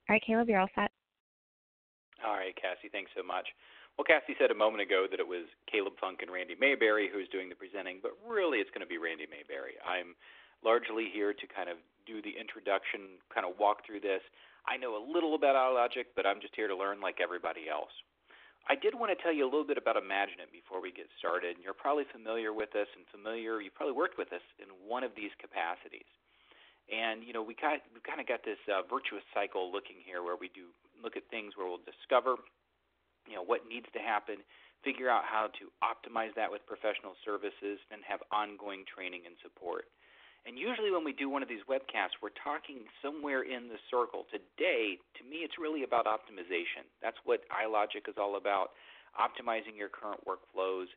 All right, Caleb, you're all set. All right, Cassie, thanks so much. Well, Cassie said a moment ago that it was Caleb Funk and Randy Mabery who's doing the presenting, but really it's going to be Randy Mabery. I'm largely here to kind of do the introduction, kind of walk through this. I know a little about iLogic, but I'm just here to learn like everybody else. I did want to tell you a little bit about IMAGINiT before we get started. You're probably familiar with us and you probably worked with us in one of these capacities. And, you know, we've kind of got this virtuous cycle looking here where we do look at things where we'll discover, you know, what needs to happen, figure out how to optimize that with professional services, and have ongoing training and support. And usually when we do one of these webcasts, we're talking somewhere in the circle. Today, to me, it's really about optimization. That's what iLogic is all about, optimizing your current workflows,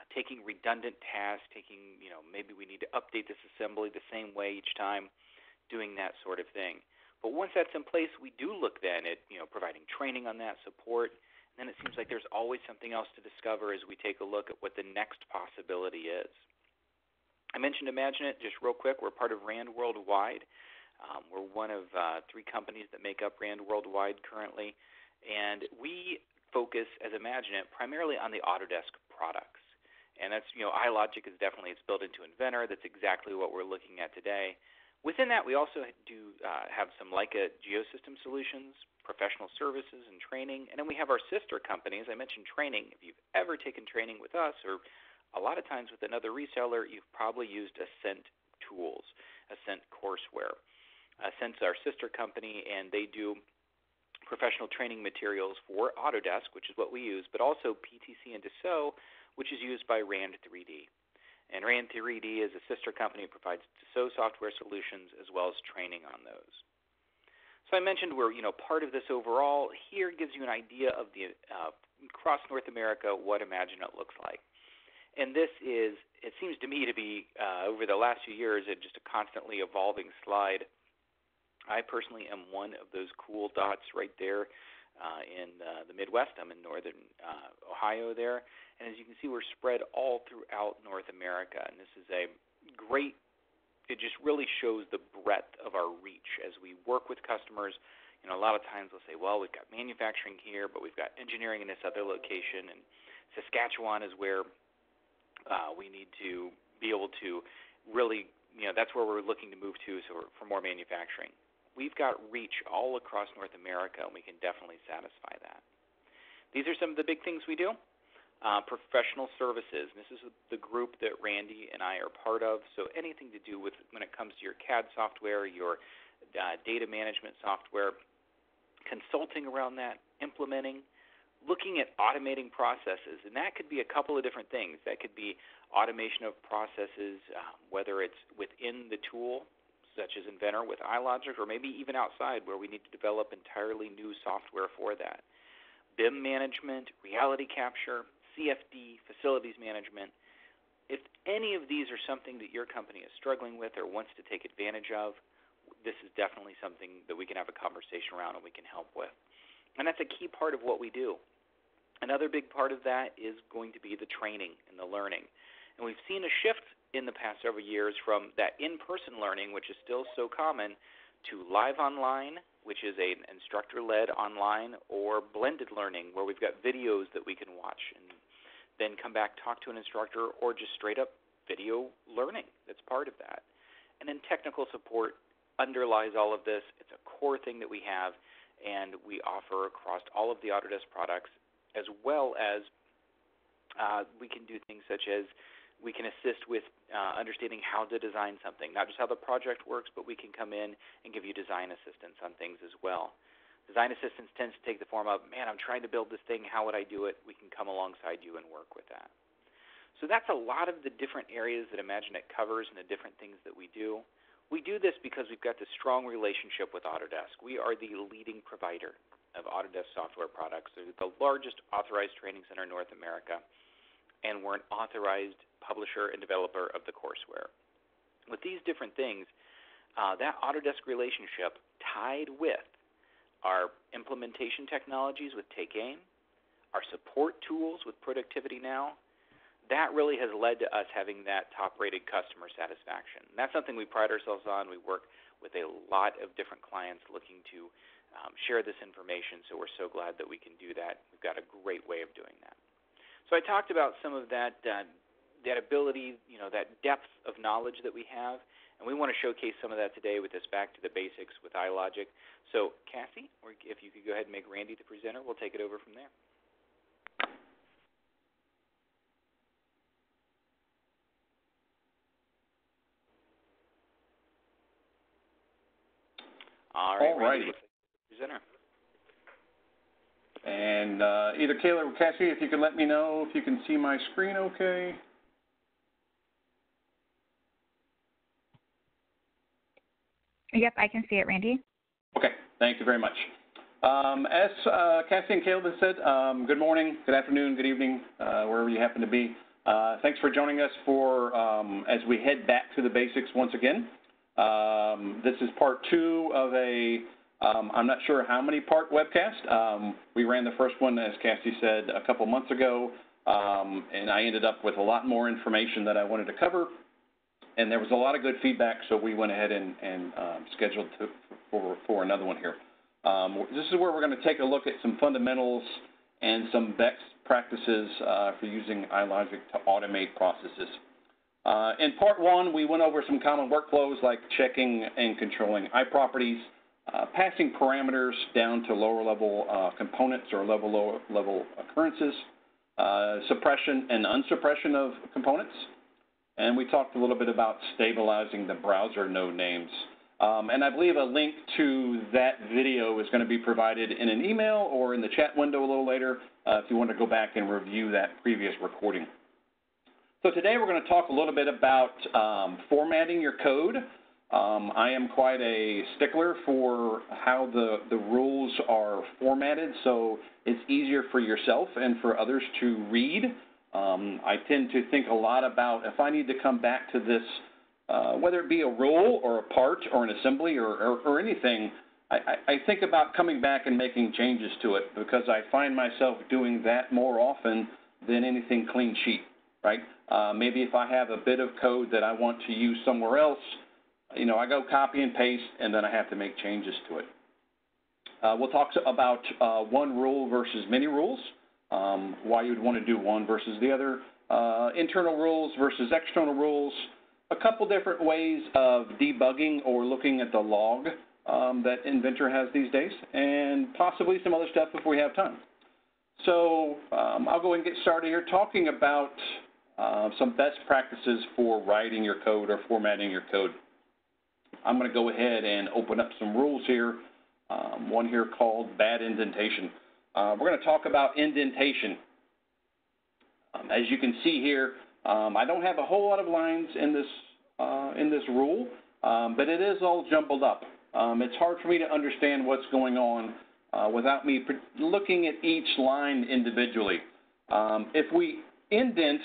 taking redundant tasks, taking, you know, maybe we need to update this assembly the same way each time, doing that sort of thing. But once that's in place, we do look then at, you know, providing training on that support. And then it seems like there's always something else to discover as we take a look at what the next possibility is. I mentioned IMAGINiT just real quick. We're part of RAND Worldwide. We're one of 3 companies that make up RAND Worldwide currently. And we focus, as IMAGINiT, primarily on the Autodesk products. And that's, you know, iLogic is definitely, it's built into Inventor. That's exactly what we're looking at today. Within that, we also do have some Leica Geosystem solutions, professional services, and training. And then we have our sister company. As I mentioned, training. If you've ever taken training with us, or a lot of times with another reseller, you've probably used Ascent tools, Ascent courseware. Ascent's our sister company, and they do professional training materials for Autodesk, which is what we use, but also PTC and Dassault, which is used by RAND 3D. And RAND 3D is a sister company that provides Dassault software solutions as well as training on those. So I mentioned we're, you know, part of this overall. Here gives you an idea of the across North America what IMAGINiT looks like. And this is, it seems to me to be, over the last few years, just a constantly evolving slide. I personally am one of those cool dots right there in the Midwest. I'm in northern Ohio there. And as you can see, we're spread all throughout North America. And this is a great, it just really shows the breadth of our reach as we work with customers. You know, a lot of times we'll say, well, we've got manufacturing here, but we've got engineering in this other location. And Saskatchewan is where we need to be able to really, you know, that's where we're looking to move to for more manufacturing. We've got reach all across North America, and we can definitely satisfy that. These are some of the big things we do. Professional services. This is the group that Randy and I are part of, so anything to do with when it comes to your CAD software, your data management software, consulting around that, implementing, looking at automating processes, and that could be a couple of different things. That could be automation of processes, whether it's within the tool, such as Inventor with iLogic, or maybe even outside where we need to develop entirely new software for that. BIM management, reality capture, CFD, facilities management. If any of these are something that your company is struggling with or wants to take advantage of, this is definitely something that we can have a conversation around and we can help with. And that's a key part of what we do. Another big part of that is going to be the training and the learning. And we've seen a shift in the past several years from that in-person learning, which is still so common, to live online, which is an instructor-led online, or blended learning, where we've got videos that we can watch and then come back, talk to an instructor, or just straight-up video learning. That's part of that. And then technical support underlies all of this. It's a core thing that we have, and we offer across all of the Autodesk products, as well as we can do things such as we can assist with understanding how to design something, not just how the project works, but we can come in and give you design assistance on things as well. Design assistance tends to take the form of, man, I'm trying to build this thing, how would I do it? We can come alongside you and work with that. So that's a lot of the different areas that IMAGINiT covers and the different things that we do. We do this because we've got this strong relationship with Autodesk. We are the leading provider of Autodesk software products. They're the largest authorized training center in North America, and we're an authorized publisher and developer of the courseware. With these different things, that Autodesk relationship tied with our implementation technologies with TakeAim, our support tools with Productivity Now, that really has led to us having that top-rated customer satisfaction. And that's something we pride ourselves on. We work with a lot of different clients looking to share this information, so we're so glad that we can do that. We've got a great way of doing that. So I talked about some of that ability, that depth of knowledge that we have, and we want to showcase some of that today with this Back to the Basics with iLogic. So Cassie, or if you could go ahead and make Randy the presenter, we'll take it over from there. All right, Randy, presenter. And either Kayla or Cassie, if you could let me know if you can see my screen okay. Yep, I can see it, Randy. Okay, thank you very much. As Cassie and Caleb have said, good morning, good afternoon, good evening, wherever you happen to be. Thanks for joining us for as we head back to the basics once again. This is part 2 of a, I'm not sure how many part webcast. We ran the first one, as Cassie said, a couple months ago, and I ended up with a lot more information that I wanted to cover. And there was a lot of good feedback, so we went ahead and scheduled for another one here. This is where we're going to take a look at some fundamentals and some best practices for using iLogic to automate processes. In part 1, we went over some common workflows like checking and controlling iProperties, passing parameters down to lower-level components or level occurrences, suppression and unsuppression of components. And we talked a little bit about stabilizing the browser node names. And I believe a link to that video is going to be provided in an email or in the chat window a little later if you want to go back and review that previous recording. So today we're going to talk a little bit about formatting your code. I am quite a stickler for how the rules are formatted so it's easier for yourself and for others to read. I tend to think a lot about if I need to come back to this, whether it be a rule or a part or an assembly or anything, I think about coming back and making changes to it because I find myself doing that more often than anything clean sheet, right? Maybe if I have a bit of code that I want to use somewhere else, I go copy and paste and then I have to make changes to it. We'll talk about one rule versus many rules. Why you would want to do one versus the other, internal rules versus external rules, a couple different ways of debugging or looking at the log that Inventor has these days, and possibly some other stuff if we have time. So I'll go ahead and get started here talking about some best practices for writing your code or formatting your code. I'm going to go ahead and open up some rules here, one here called bad indentation. We're going to talk about indentation. As you can see here, I don't have a whole lot of lines in this rule, but it is all jumbled up. It's hard for me to understand what's going on without me looking at each line individually. If we indent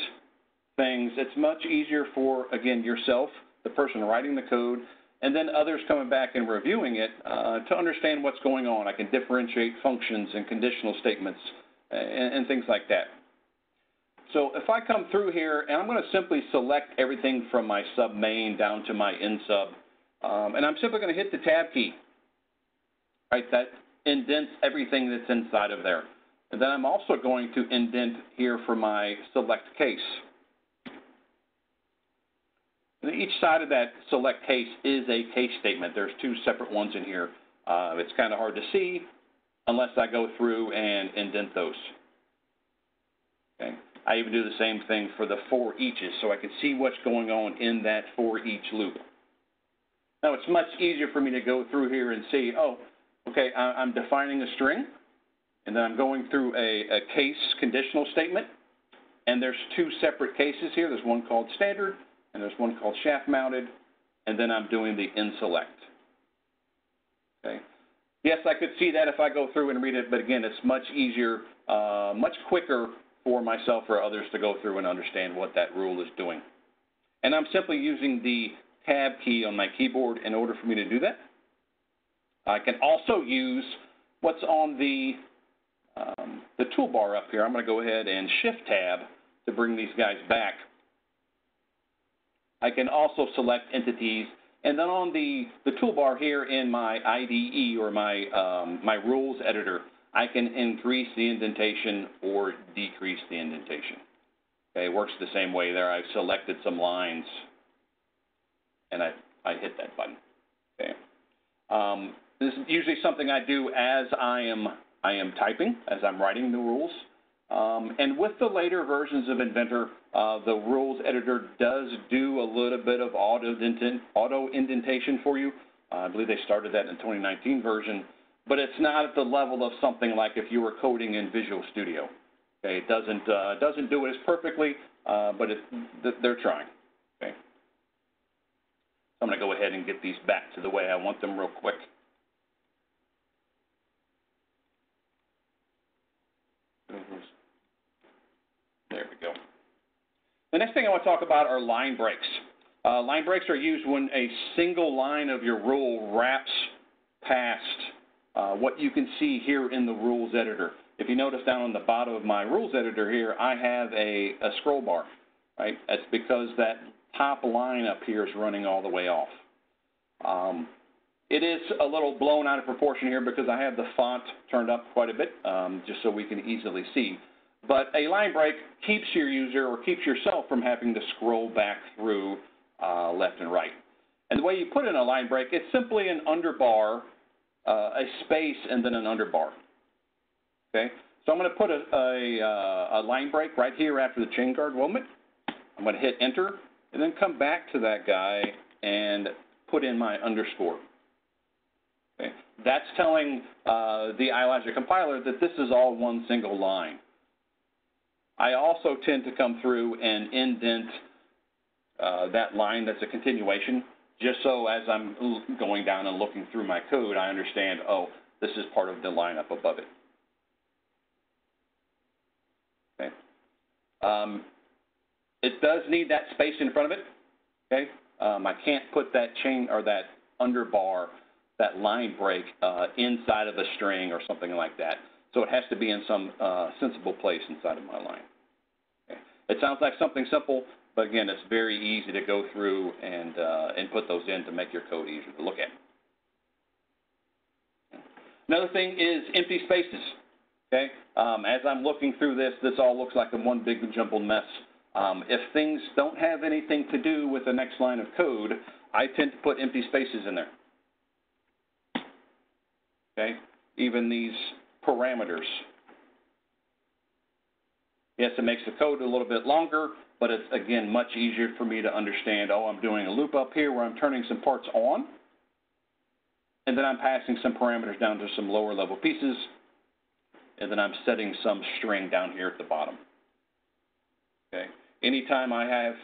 things, it's much easier for, again, yourself, the person writing the code, and then others coming back and reviewing it to understand what's going on. I can differentiate functions and conditional statements and things like that. So if I come through here, and I'm going to simply select everything from my sub main down to my end sub, and I'm simply going to hit the tab key. Right, that indents everything that's inside of there. And then I'm also going to indent here for my select case. And each side of that select case is a case statement. There's 2 separate ones in here. It's kind of hard to see unless I go through and indent those. Okay. I even do the same thing for the for eaches so I can see what's going on in that for each loop. Now it's much easier for me to go through here and see, oh, okay, I'm defining a string, and then I'm going through a case conditional statement, and there's 2 separate cases here. There's one called standard, and there's one called shaft mounted, and then I'm doing the in select. Okay. Yes, I could see that if I go through and read it, but again, it's much easier, much quicker for myself or others to go through and understand what that rule is doing. And I'm simply using the tab key on my keyboard in order for me to do that. I can also use what's on the toolbar up here. I'm going to go ahead and shift tab to bring these guys back. I can also select entities And then on the toolbar here in my IDE or my rules editor, I can increase the indentation or decrease the indentation. Okay, it works the same way there. I've selected some lines, and I hit that button. Okay. This is usually something I do as I am typing, as I'm writing the rules. And with the later versions of Inventor, the rules editor does do a little bit of auto indentation for you. I believe they started that in the 2019 version, but it's not at the level of something like if you were coding in Visual Studio. Okay, it doesn't do it as perfectly, but they're trying. Okay, so I'm going to go ahead and get these back to the way I want them real quick. There we go. The next thing I want to talk about are line breaks. Line breaks are used when a single line of your rule wraps past what you can see here in the rules editor. If you notice down on the bottom of my rules editor here, I have a scroll bar, right? That's because that top line up here is running all the way off. It is a little blown out of proportion here because I have the font turned up quite a bit, just so we can easily see. But a line break keeps your user or keeps yourself from having to scroll back through left and right. And the way you put in a line break, it's simply an underbar, a space, and then an underbar. Okay, so I'm going to put a line break right here after the chain guard moment. I'm going to hit enter and then come back to that guy and put in my underscore. Okay, that's telling the iLogic compiler that this is all one single line. I also tend to come through and indent that line that's a continuation, just so as I'm going down and looking through my code, I understand, oh, this is part of the line up above it. Okay. It does need that space in front of it. Okay. I can't put that chain or that underbar, that line break inside of a string or something like that. So it has to be in some sensible place inside of my line. Okay. It sounds like something simple, but again, it's very easy to go through and put those in to make your code easier to look at. Another thing is empty spaces. Okay, as I'm looking through this, this all looks like a one big jumbled mess. If things don't have anything to do with the next line of code, I tend to put empty spaces in there. Okay, even these parameters. Yes, it makes the code a little bit longer, but it's, again, much easier for me to understand, oh, I'm doing a loop up here where I'm turning some parts on, and then I'm passing some parameters down to some lower level pieces, and then I'm setting some string down here at the bottom. Okay. Anytime I have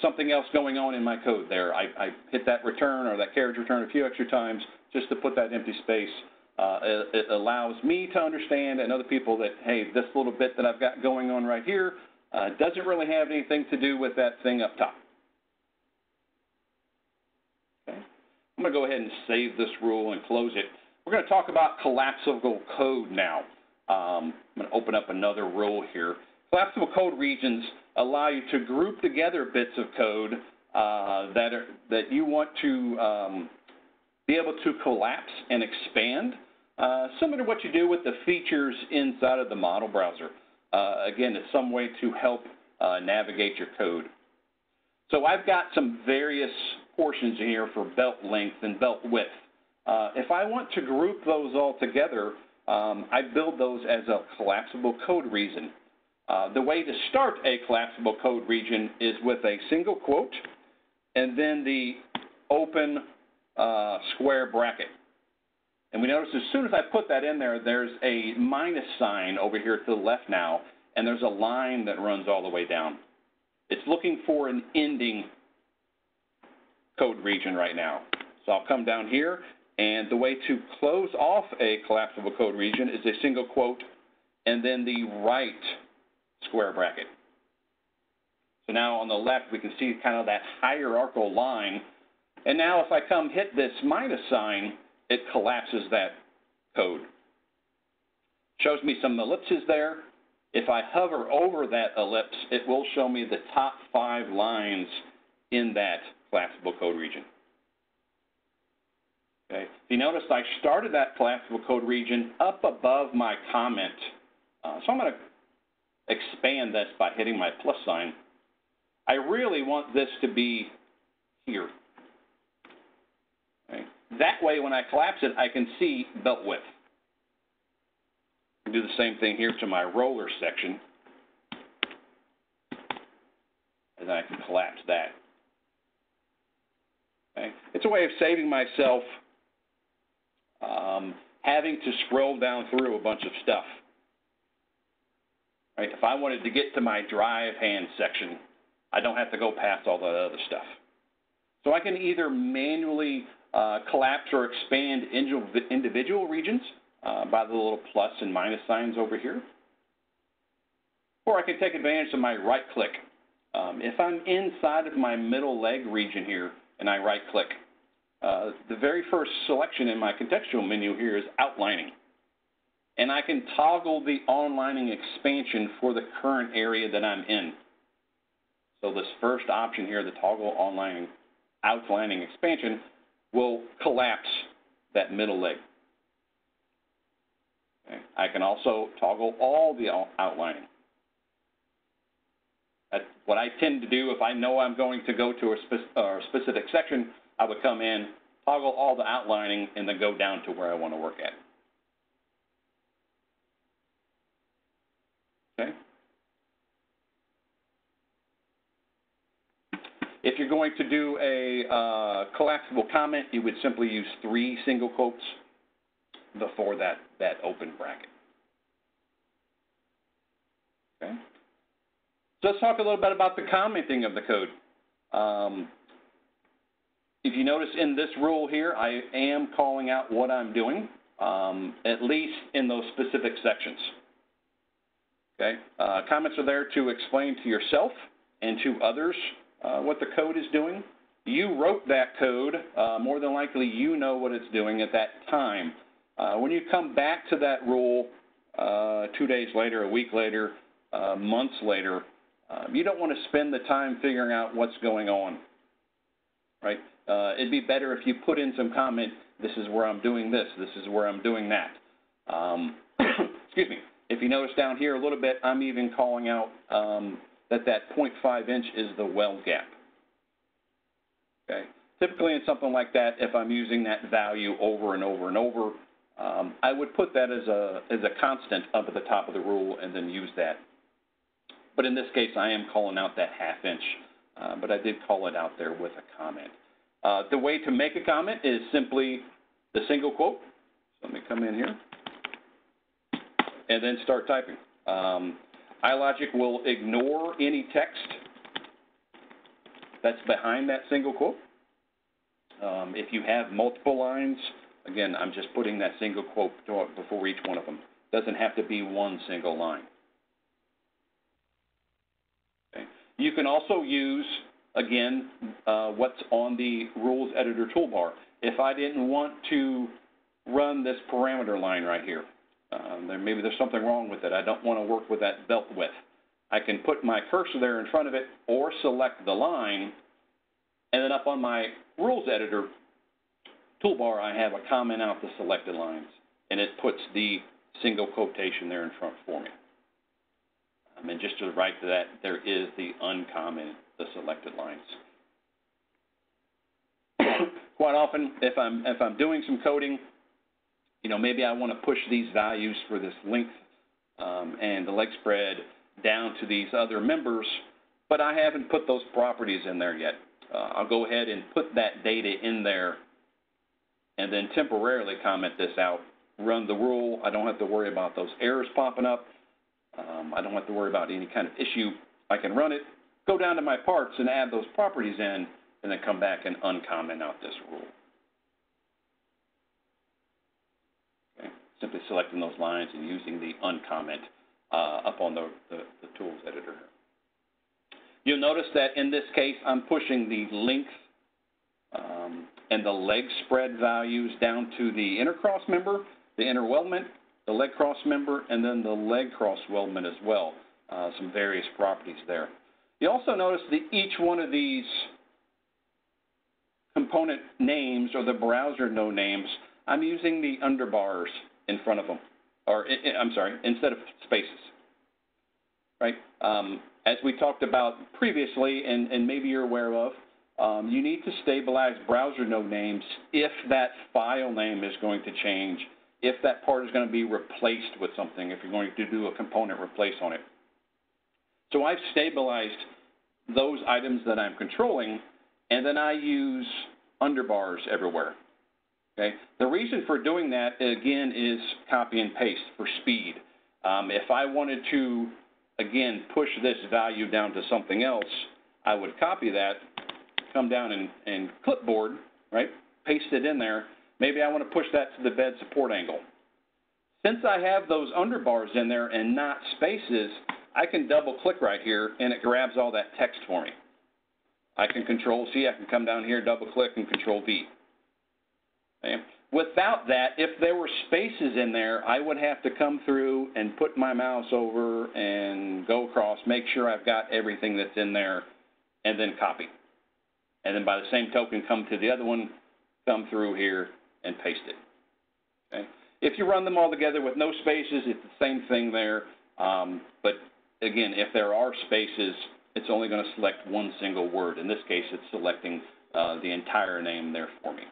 something else going on in my code there, I hit that return or that carriage return a few extra times just to put that empty space. It allows me to understand and other people that, hey, this little bit that I've got going on right here doesn't really have anything to do with that thing up top. Okay. I'm going to go ahead and save this rule and close it. We're going to talk about collapsible code now. I'm going to open up another rule here. Collapsible code regions allow you to group together bits of code that you want to be able to collapse and expand, similar to what you do with the features inside of the model browser. Again, it's some way to help navigate your code. So I've got some various portions here for belt length and belt width. If I want to group those all together, I build those as a collapsible code region. The way to start a collapsible code region is with a single quote and then the open square bracket. And we notice as soon as I put that in there, there's a minus sign over here to the left now, and there's a line that runs all the way down. It's looking for an ending code region right now. So I'll come down here, and the way to close off a collapsible code region is a single quote and then the right square bracket. So now on the left, we can see kind of that hierarchical line. And now if I come hit this minus sign, it collapses that code. Shows me some ellipses there. If I hover over that ellipse, it will show me the top 5 lines in that collapsible code region. Okay. If you notice, I started that collapsible code region up above my comment. So I'm going to expand this by hitting my plus sign. I really want this to be here. Okay. That way, when I collapse it, I can see belt width. Do the same thing here to my roller section. And then I can collapse that. Okay. It's a way of saving myself having to scroll down through a bunch of stuff. Right? If I wanted to get to my drive hand section, I don't have to go past all that other stuff. So I can either manually collapse or expand individual regions by the little plus and minus signs over here. Or I can take advantage of my right click. If I'm inside of my middle leg region here and I right click, the very first selection in my contextual menu here is outlining. And I can toggle the onlining expansion for the current area that I'm in. So this first option here, the toggle outlining expansion, will collapse that middle leg. Okay. I can also toggle all the outlining. That's what I tend to do if I know I'm going to go to a specific section. I would come in, toggle all the outlining, and then go down to where I want to work at. Okay. If you're going to do a collapsible comment, you would simply use 3 single quotes before that open bracket. Okay. So let's talk a little bit about the commenting of the code. If you notice in this rule here, I am calling out what I'm doing, at least in those specific sections. Okay. Comments are there to explain to yourself and to others what the code is doing. You wrote that code. More than likely, you know what it's doing at that time. When you come back to that rule 2 days later, a week later, months later, you don't want to spend the time figuring out what's going on, right? It'd be better if you put in some comment, this is where I'm doing this is where I'm doing that. Excuse me. If you notice down here a little bit, I'm even calling out that 0.5 inch is the weld gap. Okay. Typically in something like that, if I'm using that value over and over and over, I would put that as a constant up at the top of the rule and then use that. But in this case, I am calling out that 1/2 inch, but I did call it out there with a comment. The way to make a comment is simply the single quote. So let me come in here and then start typing. iLogic will ignore any text that's behind that single quote. If you have multiple lines, again, I'm just putting that single quote before each one of them. Doesn't have to be one single line. Okay. You can also use, again, what's on the Rules Editor toolbar. If I didn't want to run this parameter line right here, maybe there's something wrong with it. I don't want to work with that belt width. I can put my cursor there in front of it or select the line, and then up on my Rules Editor toolbar, I have a comment out the selected lines, and it puts the single quotation there in front for me. And just to the right of that, there is the uncomment, the selected lines. Quite often, if I'm doing some coding, maybe I want to push these values for this length and the leg spread down to these other members, but I haven't put those properties in there yet. I'll go ahead and put that data in there and then temporarily comment this out, run the rule. I don't have to worry about those errors popping up. I don't have to worry about any kind of issue. I can run it, go down to my parts and add those properties in, and then come back and uncomment out this rule. Okay. Simply selecting those lines and using the uncomment up on the Tools Editor. You'll notice that in this case, I'm pushing the length and the leg spread values down to the inner cross member, the inner weldment, the leg cross member, and then the leg cross weldment as well. Some various properties there. You also notice that each one of these component names or the browser node names, I'm using the underbars in front of them, or I'm sorry, instead of spaces, right? As we talked about previously, and maybe you're aware of, you need to stabilize browser node names if that file name is going to change, if that part is going to be replaced with something, if you're going to do a component replace on it. So I've stabilized those items that I'm controlling, and then I use underbars everywhere. Okay? The reason for doing that, again, is copy and paste for speed. If I wanted to, again, push this value down to something else, I would copy that, come down and clipboard, right? Paste it in there. Maybe I want to push that to the bed support angle. Since I have those underbars in there and not spaces, I can double click right here and it grabs all that text for me. I can Control C, I can come down here, double click, and Control V. Okay. Without that, if there were spaces in there, I would have to come through and put my mouse over and go across, make sure I've got everything that's in there, and then copy. And then by the same token, come to the other one, come through here, and paste it. Okay. If you run them all together with no spaces, it's the same thing there. But again, if there are spaces, it's only going to select one single word. In this case, it's selecting the entire name there for me.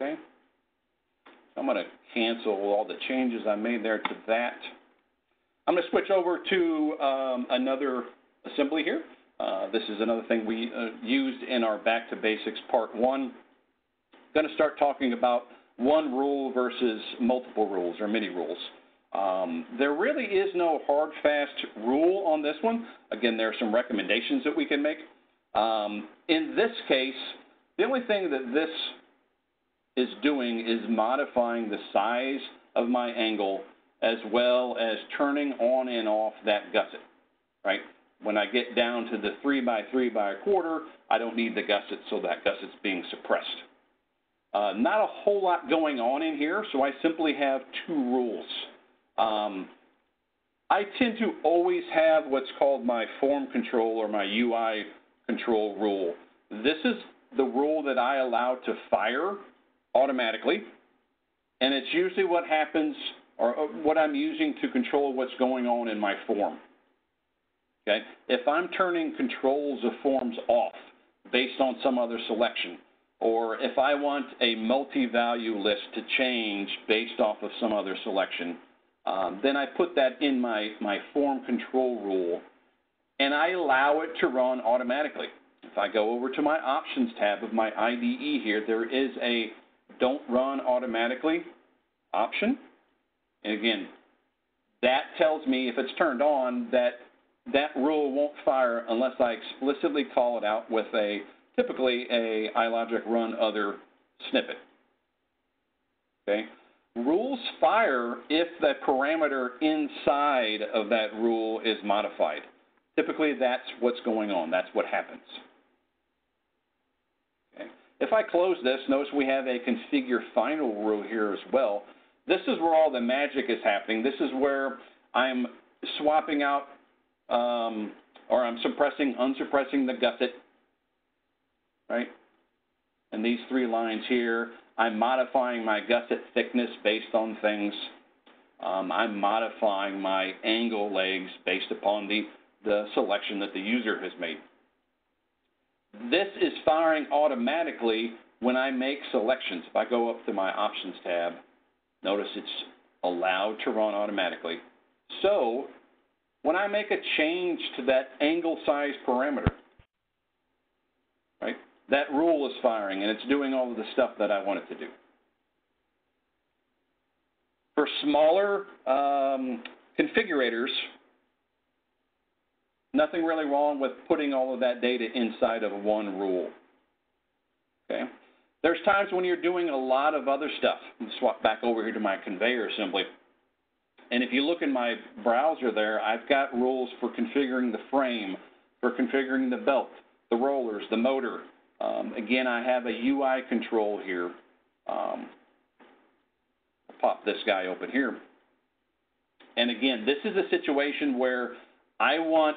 Okay. So I'm going to cancel all the changes I made there to that. I'm going to switch over to another assembly here. This is another thing we used in our Back to Basics Part 1. I'm going to start talking about one rule versus multiple rules or many rules. There really is no hard, fast rule on this one. Again, there are some recommendations that we can make. In this case, the only thing that this is doing is modifying the size of my angle as well as turning on and off that gusset, right? When I get down to the 3 by 3 by a quarter, I don't need the gusset, so that gusset's being suppressed. Not a whole lot going on in here, so I simply have two rules. I tend to always have what's called my form control or my UI control rule. This is the rule that I allow to fire automatically, and it's usually what happens or what I'm using to control what's going on in my form. Okay? If I'm turning controls of forms off based on some other selection, or if I want a multi-value list to change based off of some other selection, then I put that in my form control rule, and I allow it to run automatically. If I go over to my Options tab of my IDE here, there is a Don't Run Automatically option. And again, that tells me if it's turned on that that rule won't fire unless I explicitly call it out with typically a iLogic Run Other snippet. Okay? Rules fire if the parameter inside of that rule is modified. Typically, that's what's going on. That's what happens. Okay. If I close this, notice we have a Configure Final rule here as well. This is where all the magic is happening. This is where I'm swapping out or I'm unsuppressing the gusset, right? And these three lines here, I'm modifying my gusset thickness based on things. I'm modifying my angle legs based upon the selection that the user has made. This is firing automatically when I make selections. If I go up to my Options tab, notice it's allowed to run automatically. So when I make a change to that angle size parameter, right, that rule is firing and it's doing all of the stuff that I want it to do. For smaller configurators, nothing really wrong with putting all of that data inside of one rule. Okay? There's times when you're doing a lot of other stuff. I'll swap back over here to my conveyor assembly. And if you look in my browser there, I've got rules for configuring the frame, for configuring the belt, the rollers, the motor. Again, I have a UI control here. I'll pop this guy open here. And again, this is a situation where I want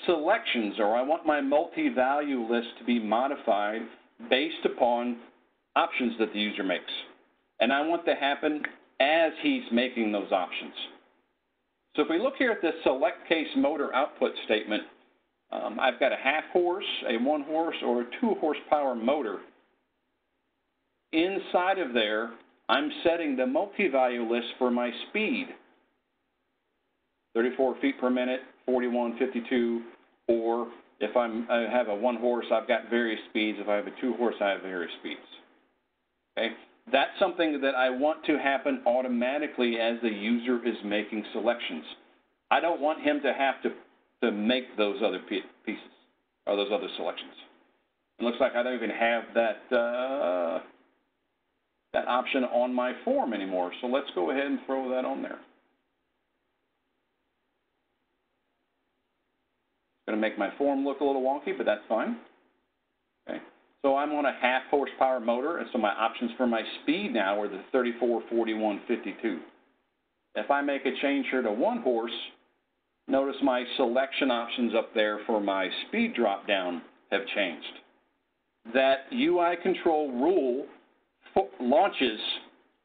selections, or I want my multi-value list to be modified based upon options that the user makes. And I want to happen as he's making those options. So if we look here at this select case motor output statement, I've got a half horse, a 1 horse, or a 2 horsepower motor. Inside of there, I'm setting the multi-value list for my speed. 34 feet per minute, 41, 52, or if I have a 1 horse, I've got various speeds. If I have a 2 horse, I have various speeds. Okay? That's something that I want to happen automatically as the user is making selections. I don't want him to have to make those other pieces or those other selections. It looks like I don't even have that that option on my form anymore. So let's go ahead and throw that on there. It's going to make my form look a little wonky, but that's fine. Okay. So I'm on a half horsepower motor, and so my options for my speed now are the 34, 41, 52. If I make a change here to 1 horse, notice my selection options up there for my speed drop down have changed. That UI control rule launches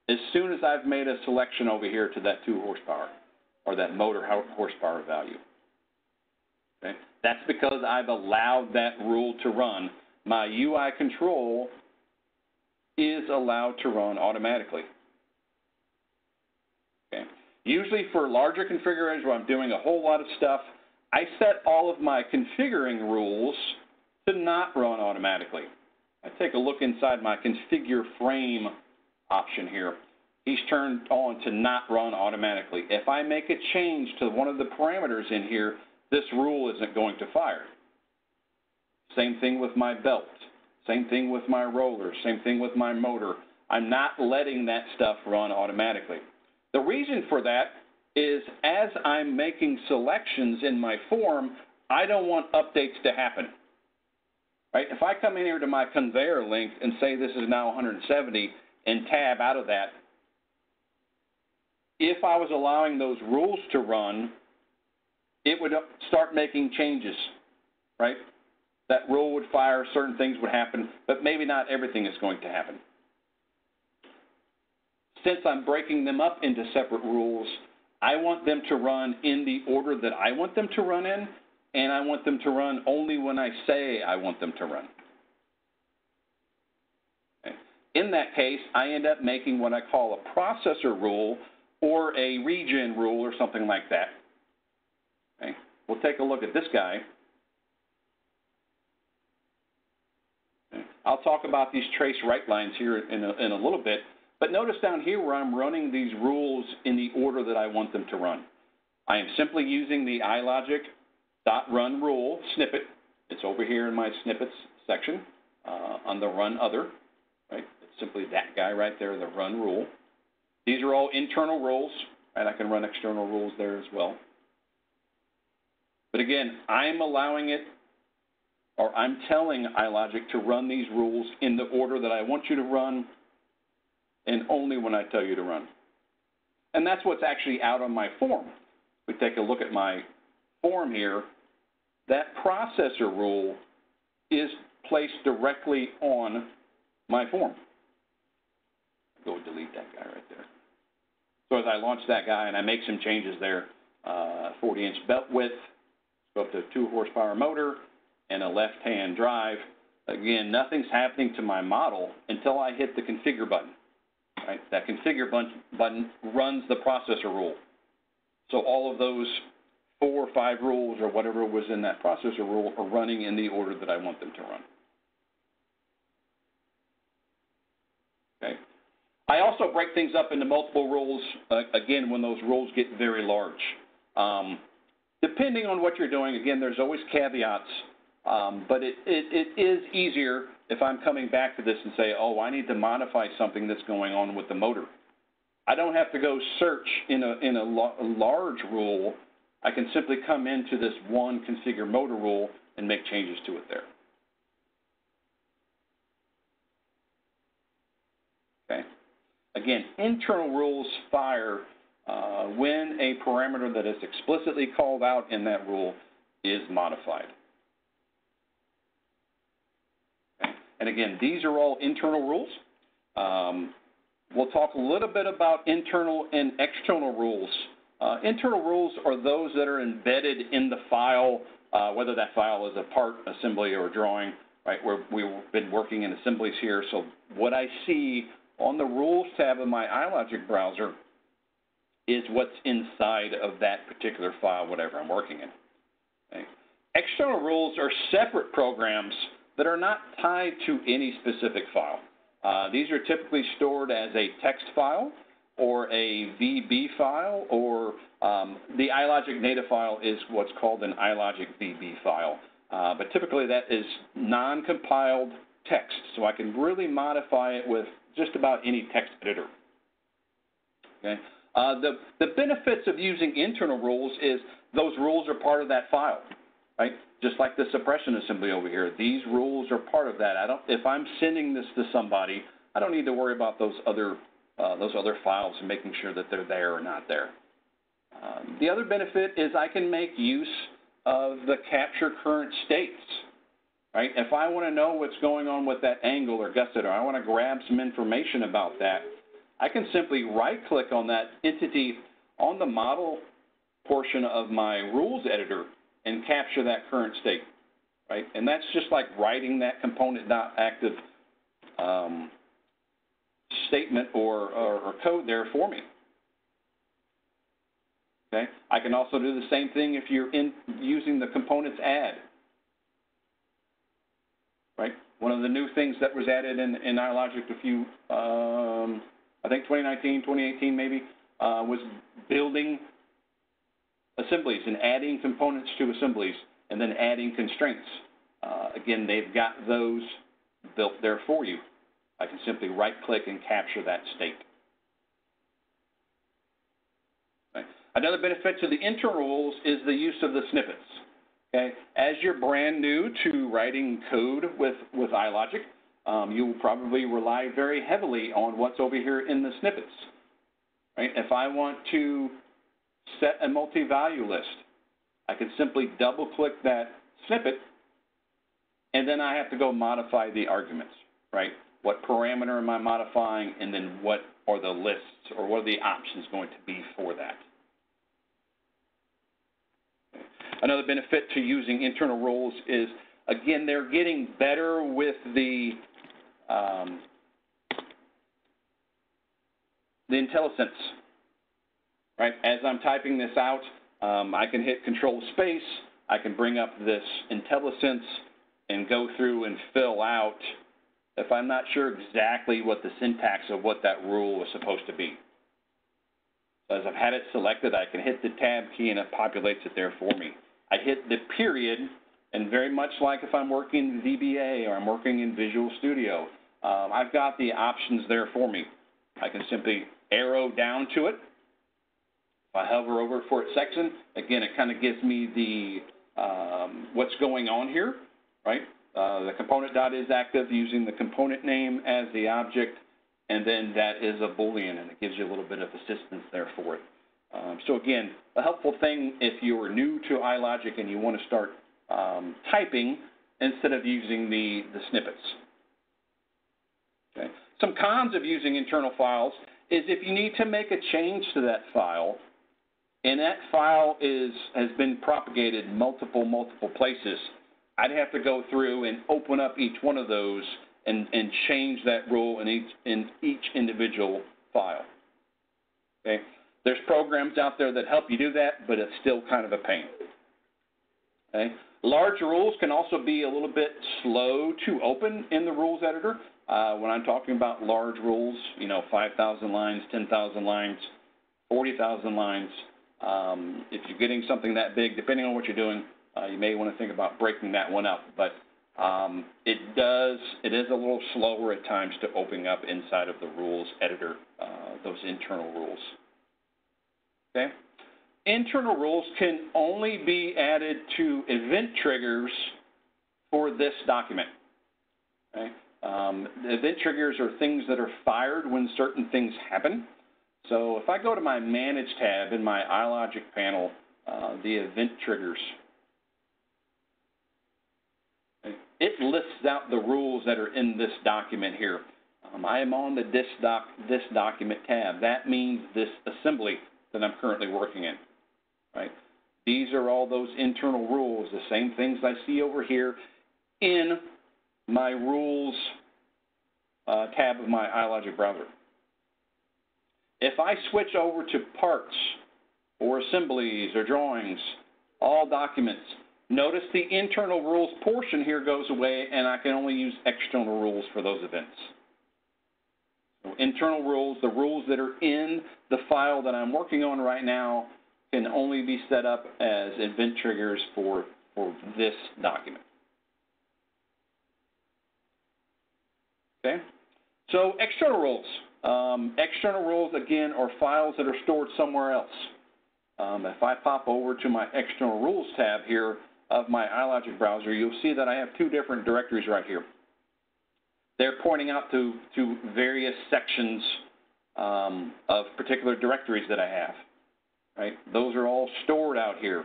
as soon as I've made a selection over here to that 2 horsepower or that motor horsepower value. Okay? That's because I've allowed that rule to run. My UI control is allowed to run automatically. Okay? Usually for larger configurations where I'm doing a whole lot of stuff, I set all of my configuring rules to not run automatically. I take a look inside my configure frame option here. He's turned on to not run automatically. If I make a change to one of the parameters in here, this rule isn't going to fire. Same thing with my belt. Same thing with my roller. Same thing with my motor. I'm not letting that stuff run automatically. The reason for that is as I'm making selections in my form, I don't want updates to happen. Right? If I come in here to my conveyor link and say this is now 170 and tab out of that, if I was allowing those rules to run, it would start making changes, right? That rule would fire, certain things would happen, but maybe not everything is going to happen. Since I'm breaking them up into separate rules, I want them to run in the order that I want them to run in, and I want them to run only when I say I want them to run. Okay. In that case, I end up making what I call a processor rule or a regen rule or something like that. Okay. We'll take a look at this guy. Okay. I'll talk about these trace write lines here in a little bit, but notice down here where I'm running these rules in the order that I want them to run. I am simply using the iLogic .run rule snippet. It's over here in my snippets section on the run other. Right? It's simply that guy right there, the run rule. These are all internal rules, and I can run external rules there as well. But again, I'm allowing it, or I'm telling iLogic to run these rules in the order that I want you to run, and only when I tell you to run. And that's what's actually out on my form. We take a look at my form here. That processor rule is placed directly on my form. Go delete that guy right there. So as I launch that guy and I make some changes there, 40-inch belt width, go up to a 2 horsepower motor, and a left-hand drive. Again, nothing's happening to my model until I hit the configure button. Right? That configure button runs the processor rule. So all of those 4 or 5 rules or whatever was in that processor rule are running in the order that I want them to run. Okay. I also break things up into multiple rules, again, when those rules get very large. Depending on what you're doing, again, there's always caveats, but it is easier if I'm coming back to this and say, oh, I need to modify something that's going on with the motor. I don't have to go search in a large rule. I can simply come into this one configure motor rule and make changes to it there. Okay. Again, internal rules fire when a parameter that is explicitly called out in that rule is modified. Okay. And again, these are all internal rules. We'll talk a little bit about internal and external rules. Internal rules are those that are embedded in the file, whether that file is a part, assembly, or drawing, right? We've been working in assemblies here, so what I see on the Rules tab of my iLogic browser is what's inside of that particular file, whatever I'm working in. Okay. External rules are separate programs that are not tied to any specific file. These are typically stored as a text file or a VB file, or the iLogic native file is what's called an iLogic VB file. But typically that is non-compiled text, so I can really modify it with just about any text editor. Okay. The benefits of using internal rules is those rules are part of that file, right? Just like the suppression assembly over here, these rules are part of that. If I'm sending this to somebody, I don't need to worry about those other files and making sure that they're there or not there. The other benefit is I can make use of the capture current states, right? If I want to know what's going on with that angle or gusset, or I want to grab some information about that, I can simply right-click on that entity on the model portion of my rules editor and capture that current state, right? And that's just like writing that component.active statement or code there for me. Okay. I can also do the same thing if you're using the components add. Right. One of the new things that was added in iLogic a few, I think 2019, 2018 maybe, was building assemblies and adding components to assemblies and then adding constraints. Again, they've got those built there for you. I can simply right-click and capture that state. Okay. Another benefit to the internal rules is the use of the snippets. Okay. As you're brand new to writing code with iLogic, you will probably rely very heavily on what's over here in the snippets. Right. If I want to set a multi-value list, I can simply double-click that snippet, and then I have to go modify the arguments, right? What parameter am I modifying, and then what are the lists, or what are the options going to be for that? Another benefit to using internal rules is, again, they're getting better with the IntelliSense. Right? As I'm typing this out, I can hit Control Space. I can bring up this IntelliSense and go through and fill out if I'm not sure exactly what the syntax of what that rule is supposed to be. So as I've had it selected, I can hit the Tab key and it populates it there for me. I hit the period, and very much like if I'm working in VBA or I'm working in Visual Studio, I've got the options there for me. I can simply arrow down to it. If I hover over it for its section, again, it kind of gives me the what's going on here, right? The component.isActive using the component name as the object, and then that is a Boolean, and it gives you a little bit of assistance there for it. So again, a helpful thing if you are new to iLogic and you want to start typing instead of using the snippets. Okay. Some cons of using internal files is if you need to make a change to that file, and that file has been propagated multiple places, I'd have to go through and open up each one of those and change that rule in each individual file. Okay? There's programs out there that help you do that, but it's still kind of a pain. Okay? Large rules can also be a little bit slow to open in the rules editor. When I'm talking about large rules, 5,000 lines, 10,000 lines, 40,000 lines, if you're getting something that big, depending on what you're doing, you may want to think about breaking that one up. But it is a little slower at times to open up inside of the rules editor, those internal rules. Okay? Internal rules can only be added to event triggers for this document. Okay? Event triggers are things that are fired when certain things happen. So if I go to my Manage tab in my iLogic panel, the event triggers, it lists out the rules that are in this document here. I am on the this document tab. That means this assembly that I'm currently working in, right? These are all those internal rules, the same things I see over here in my rules tab of my iLogic browser. If I switch over to parts or assemblies or drawings, all documents, notice the internal rules portion here goes away and I can only use external rules for those events. So internal rules, the rules that are in the file that I'm working on right now, can only be set up as event triggers for this document. Okay? So external rules. External rules, again, are files that are stored somewhere else. If I pop over to my external rules tab here of my iLogic browser, you'll see that I have two different directories right here. They're pointing out to various sections of particular directories that I have. Right? Those are all stored out here.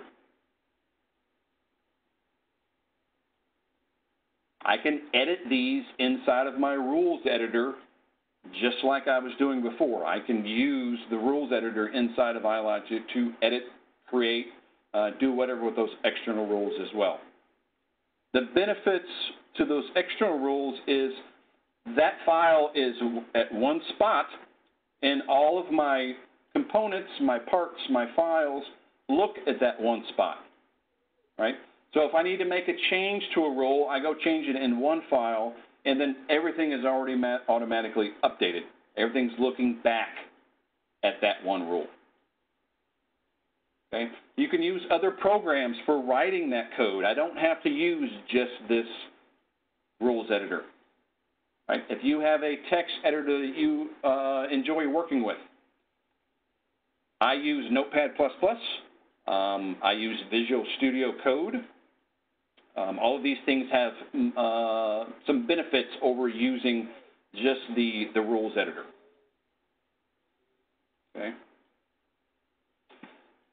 I can edit these inside of my rules editor just like I was doing before. I can use the rules editor inside of iLogic to edit, create, do whatever with those external rules as well. The benefits to those external rules is that file is at one spot, and all of my components, my parts, my files look at that one spot, right? So if I need to make a change to a rule, I go change it in one file, and then everything is already automatically updated. Everything's looking back at that one rule. Okay? You can use other programs for writing that code. I don't have to use just this rules editor. Right? If you have a text editor that you enjoy working with, I use Notepad++. I use Visual Studio Code. All of these things have some benefits over using just the rules editor. Okay.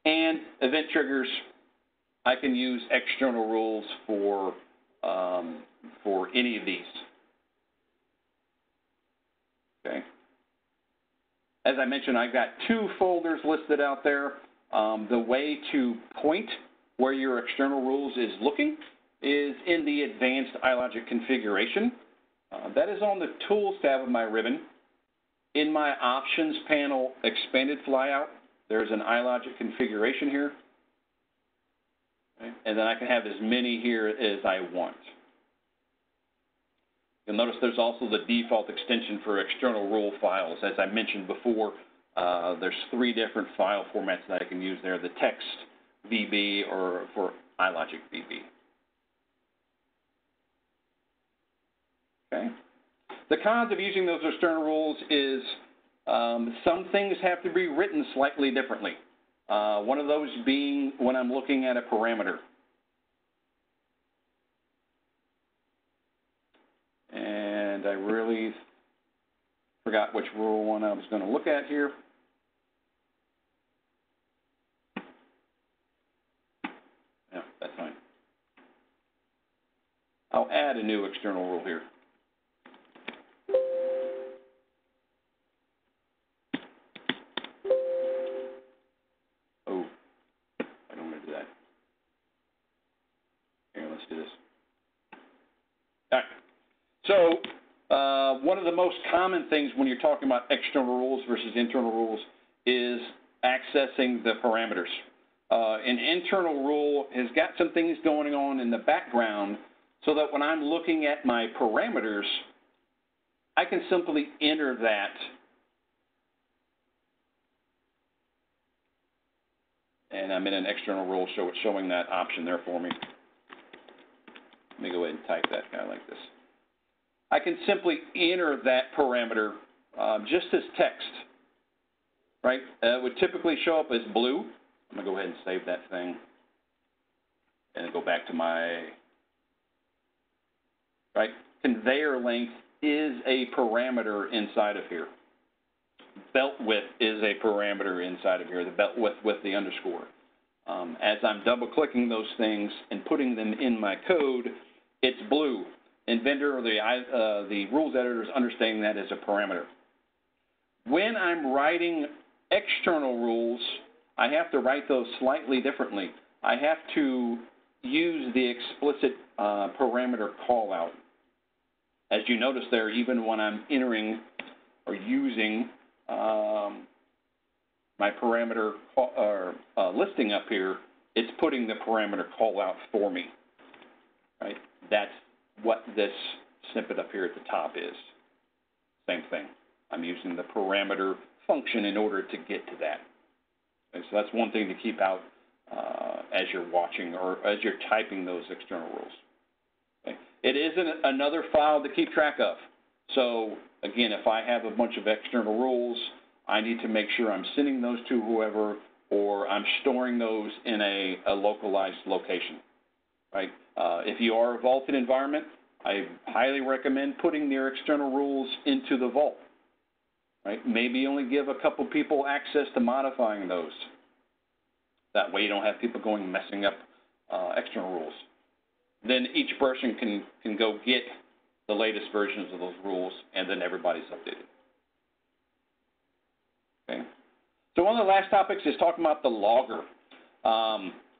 And event triggers, I can use external rules for any of these. Okay. As I mentioned, I've got two folders listed out there. The way to point where your external rules is looking is in the advanced iLogic configuration. That is on the Tools tab of my ribbon. In my Options panel, Expanded Flyout, there's an iLogic configuration here. Okay. And then I can have as many here as I want. You'll notice there's also the default extension for external rule files. As I mentioned before, there's three different file formats that I can use there, the text VB or for iLogic VB. Okay. The cons of using those external rules is some things have to be written slightly differently. One of those being when I'm looking at a parameter. And I really forgot which rule one I was going to look at here. Yeah, that's fine. I'll add a new external rule here. Oh, I don't want to do that. Here, let's do this. All right. So one of the most common things when you're talking about external rules versus internal rules is accessing the parameters. An internal rule has got some things going on in the background so that when I'm looking at my parameters, I can simply enter that and I'm in an external rule, so it's showing that option there for me. Let me go ahead and type that guy like this. I can simply enter that parameter just as text, right? It would typically show up as blue. I'm going to go ahead and save that thing and go back to my, right? Conveyor length is a parameter inside of here. Belt width is a parameter inside of here, the belt width with the underscore. As I'm double-clicking those things and putting them in my code, it's blue. Inventor or the rules editor is understanding that as a parameter. When I'm writing external rules, I have to write those slightly differently. I have to use the explicit parameter callout. As you notice there, even when I'm entering or using my parameter listing up here, it's putting the parameter callout for me. Right? That's what this snippet up here at the top is. Same thing. I'm using the parameter function in order to get to that. Okay, so that's one thing to keep out as you're watching or as you're typing those external rules. Okay. It is another file to keep track of. So again, if I have a bunch of external rules, I need to make sure I'm sending those to whoever, or I'm storing those in a localized location. Right? If you are a vaulted environment, I highly recommend putting your external rules into the vault. Right? Maybe only give a couple people access to modifying those. That way you don't have people going messing up external rules. Then each person can go get the latest versions of those rules, and then everybody's updated. Okay. So one of the last topics is talking about the logger.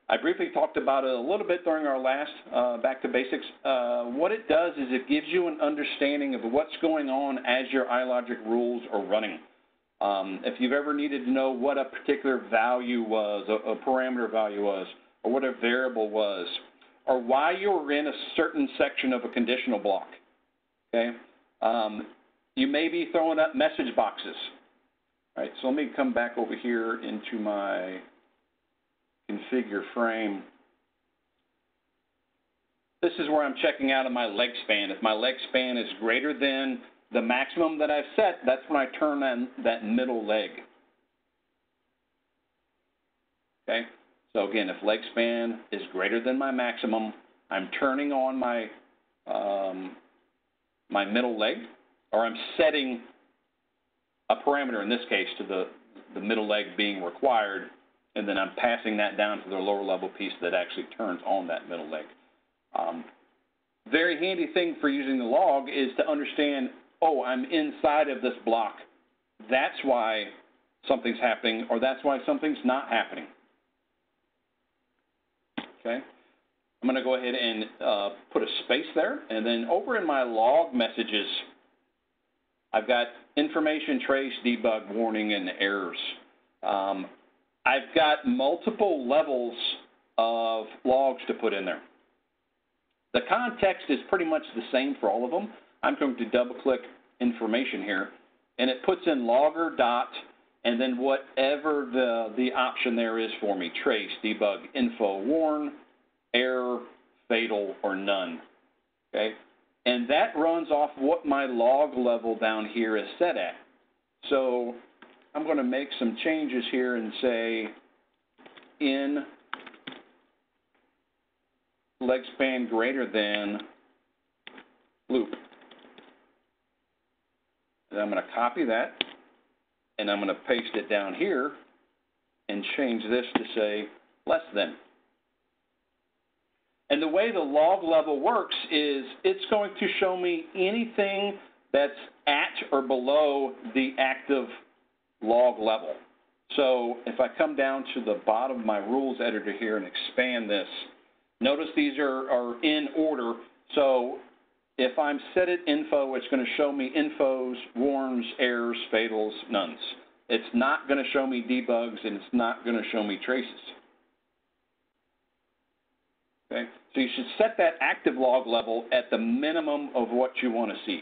I briefly talked about it a little bit during our last Back to Basics. What it does is it gives you an understanding of what's going on as your iLogic rules are running. If you've ever needed to know what a particular value was, a parameter value was, or what a variable was, or why you were in a certain section of a conditional block, okay? You may be throwing up message boxes. All right, so let me come back over here into my configure frame. This is where I'm checking out of my leg span. If my leg span is greater than the maximum that I've set, that's when I turn on that middle leg. Okay, so again, if leg span is greater than my maximum, I'm turning on my my middle leg, or I'm setting a parameter, in this case, to the middle leg being required, and then I'm passing that down to the lower level piece that actually turns on that middle leg. Very handy thing for using the log is to understand, oh, I'm inside of this block. That's why something's happening, or that's why something's not happening. Okay? I'm going to go ahead and put a space there, and then over in my log messages, I've got information, trace, debug, warning, and errors. I've got multiple levels of logs to put in there. The context is pretty much the same for all of them. I'm going to double-click information here, and it puts in logger dot, and then whatever the option there is for me, trace, debug, info, warn, error, fatal, or none. Okay? And that runs off what my log level down here is set at. So I'm going to make some changes here and say in leg span greater than loop. And I'm going to copy that, and I'm going to paste it down here and change this to say less than. And the way the log level works is it's going to show me anything that's at or below the active log level. So if I come down to the bottom of my rules editor here and expand this, notice these are in order. So if I'm set at info, it's going to show me infos, warns, errors, fatals, nones. It's not going to show me debugs, and it's not going to show me traces. Okay? So you should set that active log level at the minimum of what you want to see.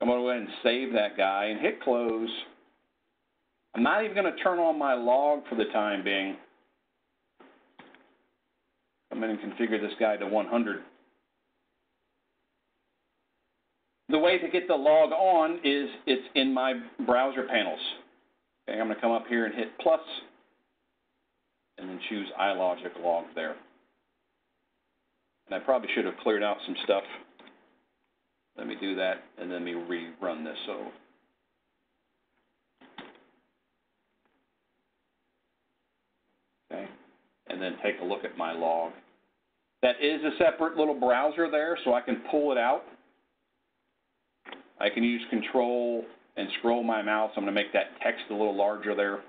I'm going to go ahead and save that guy and hit close. I'm not even going to turn on my log for the time being. I'm going to configure this guy to 100. The way to get the log on is it's in my browser panels. Okay, I'm going to come up here and hit plus, and then choose iLogic log there. And I probably should have cleared out some stuff. Let me do that, and then let me rerun this. So okay, and then take a look at my log. That is a separate little browser there, so I can pull it out. I can use Control and scroll my mouse. I'm going to make that text a little larger there.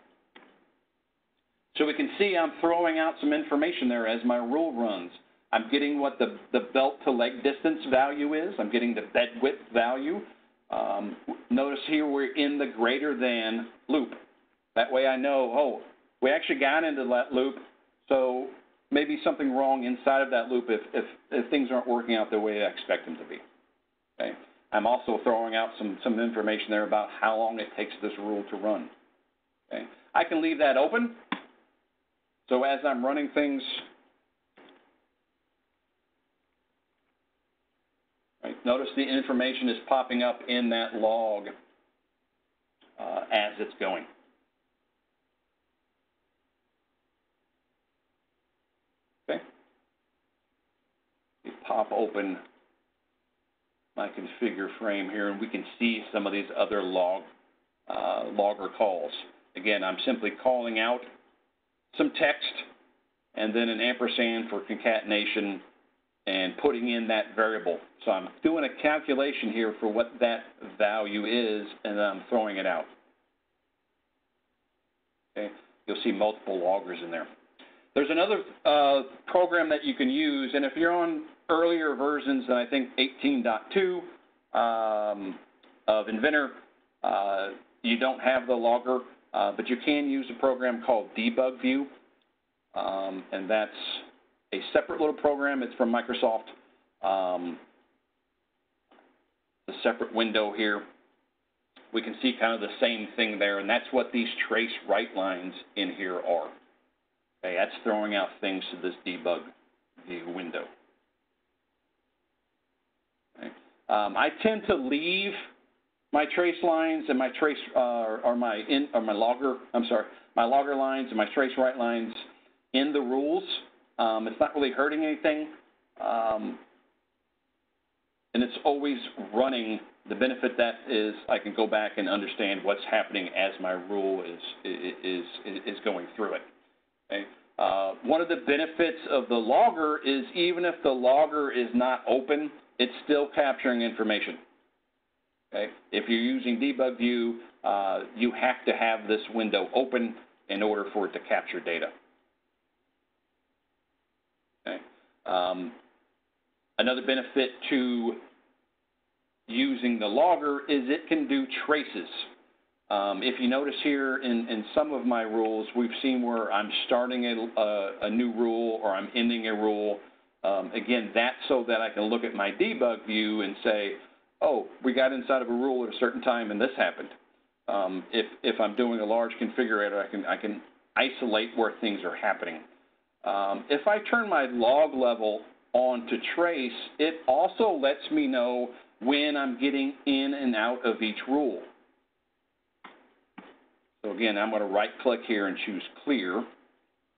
So we can see I'm throwing out some information there as my rule runs. I'm getting what the belt to leg distance value is. I'm getting the bed width value. Notice here we're in the greater than loop. That way I know, oh, we actually got into that loop, so maybe something wrong inside of that loop if things aren't working out the way I expect them to be. Okay. I'm also throwing out some information there about how long it takes this rule to run. Okay. I can leave that open. So as I'm running things, right, notice the information is popping up in that log as it's going. Okay. You pop open my configure frame here, and we can see some of these other logger calls. Again, I'm simply calling out some text and then an ampersand for concatenation and putting in that variable. So I'm doing a calculation here for what that value is, and then I'm throwing it out. Okay. You'll see multiple loggers in there. There's another program that you can use, and if you're on earlier versions than I think 18.2 of Inventor, you don't have the logger, but you can use a program called Debug View, and that's a separate little program. It's from Microsoft. A separate window here. We can see kind of the same thing there, and that's what these trace write lines in here are. Okay, that's throwing out things to this Debug View window. Okay. I tend to leave my trace lines and my trace my logger lines and my trace write lines in the rules. It's not really hurting anything, and it's always running. The benefit that is I can go back and understand what's happening as my rule is going through it. Okay. One of the benefits of the logger is even if the logger is not open, it's still capturing information. Okay. If you're using Debug View, you have to have this window open in order for it to capture data. Okay. Another benefit to using the logger is it can do traces. If you notice here in some of my rules, we've seen where I'm starting a new rule or I'm ending a rule. Again, that's so that I can look at my debug view and say, oh, we got inside of a rule at a certain time and this happened. If I'm doing a large configurator, I can isolate where things are happening. If I turn my log level on to trace, it also lets me know when I'm getting in and out of each rule. So again, I'm going to right-click here and choose Clear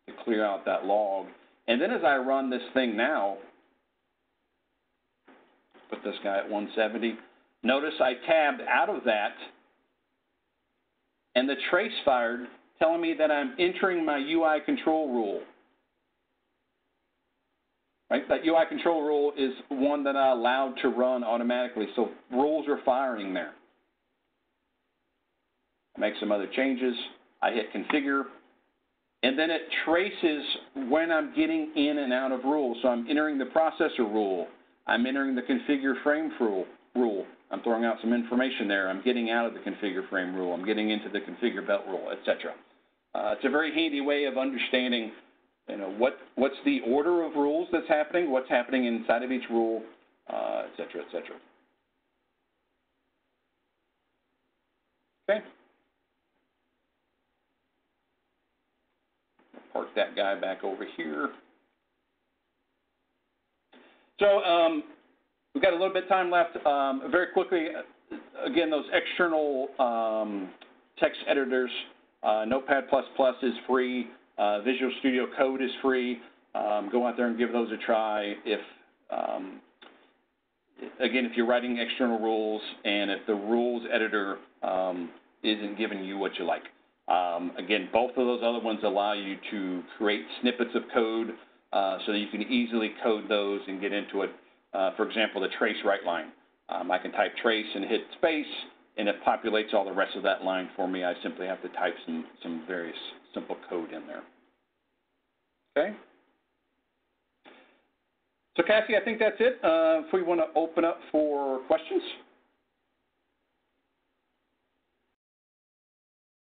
to clear out that log. And then as I run this thing now, put this guy at 170, notice I tabbed out of that, and the trace fired, telling me that I'm entering my UI control rule. Right? That UI control rule is one that I allowed to run automatically, so rules are firing there. I make some other changes. I hit Configure, and then it traces when I'm getting in and out of rules. So I'm entering the processor rule. I'm entering the configure frame rule. I'm throwing out some information there. I'm getting out of the configure frame rule. I'm getting into the configure belt rule, etc. It's a very handy way of understanding, you know, what's the order of rules that's happening, what's happening inside of each rule, etc., etc. Okay. Park that guy back over here. So we've got a little bit of time left. Very quickly, again, those external text editors, Notepad++ is free. Visual Studio Code is free. Go out there and give those a try. If again, if you're writing external rules and if the rules editor isn't giving you what you like. Again, both of those other ones allow you to create snippets of code so that you can easily code those and get into it. For example, the trace write line. I can type trace and hit space, and it populates all the rest of that line for me. I simply have to type some various simple code in there. Okay? So Cassie, I think that's it. If we want to open up for questions.